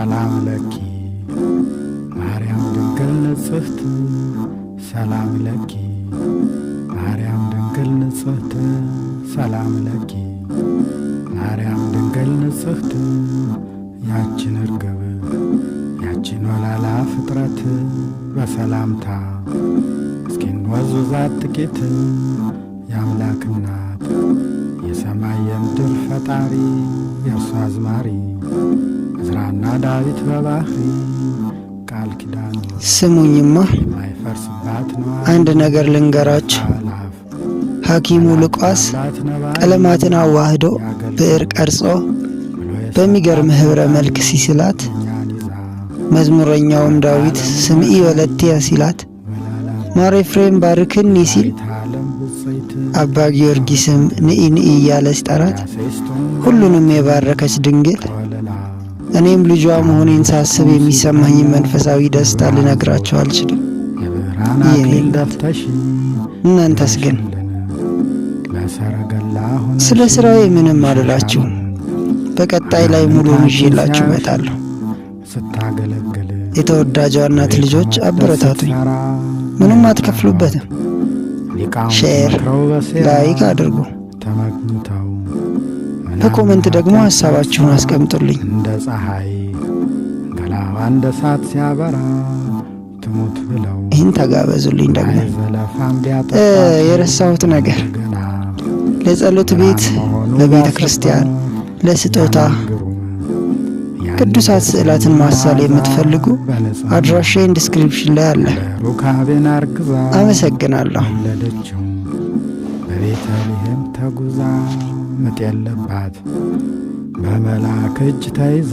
ሰላም ለኪ ማርያም ድንግል ንጽሕት ሰላም ለኪ ማርያም ድንግል ንጽሕት ሰላም ለኪ ማርያም ድንግል ንጽሕት ያችን እርግብ ያችን ወላላ ፍጥረት በሰላምታ እስኪን ወዙዛት ጥቂት የአምላክ እናት የሰማይ የምድር ፈጣሪ የእርሱ አዝማሪ ዕዝራና ዳዊት በባህሪ ቃል ኪዳኑ ስሙኝማ የማይፈርስባት ነው። አንድ ነገር ልንገራችሁ። ሐኪሙ ሉቃስ ቀለማትን አዋህዶ ብዕር ቀርጾ በሚገርም ኅብረ መልክ ሲስላት፣ መዝሙረኛውም ዳዊት ስምዒ ወለቴ ሲላት፣ ማር ኤፍሬም ባርክኒ ሲል አባ ጊዮርጊስም ንኢ ንኢ እያለ ሲጠራት ሁሉንም የባረከች ድንግል እኔም ልጇ መሆኔን ሳስብ የሚሰማኝን መንፈሳዊ ደስታ ልነግራችሁ አልችልም። እናንተስ ግን? ስለ ሥራዬ ምንም አልላችሁም። በቀጣይ ላይ ሙሉውን ይዤላችሁ እመጣለሁ። የተወዳጇ እናት ልጆች አበረታቱኝ። ምንም አትከፍሉበትም። ሼር፣ ላይክ አድርጉ። በኮመንት ደግሞ ሐሳባችሁን አስቀምጡልኝ። እንደ ፀሐይ ገላዋ እንደ እሳት ሲያበራ ትሙት ብለው ይህን ተጋበዙልኝ። ደግሞ የረሳሁት ነገር ለጸሎት ቤት፣ ለቤተ ክርስቲያን፣ ለስጦታ ቅዱሳት ስዕላትን ማሳል የምትፈልጉ አድራሻዬን ዲስክሪፕሽን ላይ አለ። አመሰግናለሁ። በቤተልሔም ተጉዛ ምጥ የለባት በመልአክ እጅ ተይዛ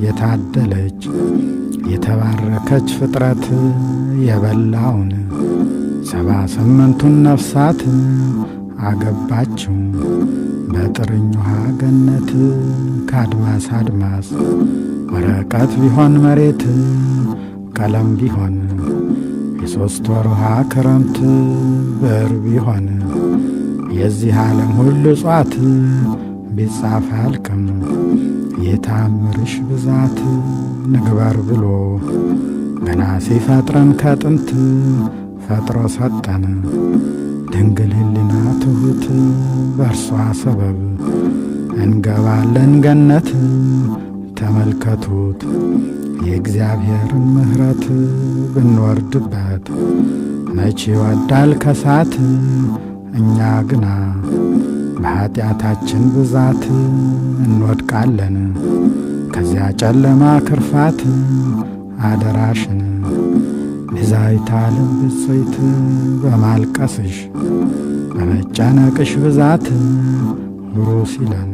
የታደለች የተባረከች ፍጥረት የበላውን 78ቱን ነፍሳት አገባችው በጥርኝ ውሃ ገነት ከአድማስ አድማስ ወረቀት ቢሆን መሬት ቀለም ቢሆን የሦስት ወር ውሃ ክረምት ብዕር ቢሆን የዚህ ዓለም ሁሉ እጽዋት ቢጻፍ አያልቅም የታምርሽ ብዛት ንግበር ብሎ ገና ሲፈጥረን ከጥንት ፈጥሮ ሰጠን ድንግል ሕሊና ትሑት በእርሷ ሰበብ እንገባለን ገነት። ተመልከቱት የእግዚአብሔርን ምሕረት ብንወርድበት መቼ ይወዳል ከሳት እኛ ግና በኀጢአታችን ብዛት እንወድቃለን ከዚያ ጨለማ ክርፋት። አደራሽን ቤዛዊተ ዓለም ብፅዕት በማልቀስሽ በመጨነቅሽ ብዛት ሁሩ ሲለን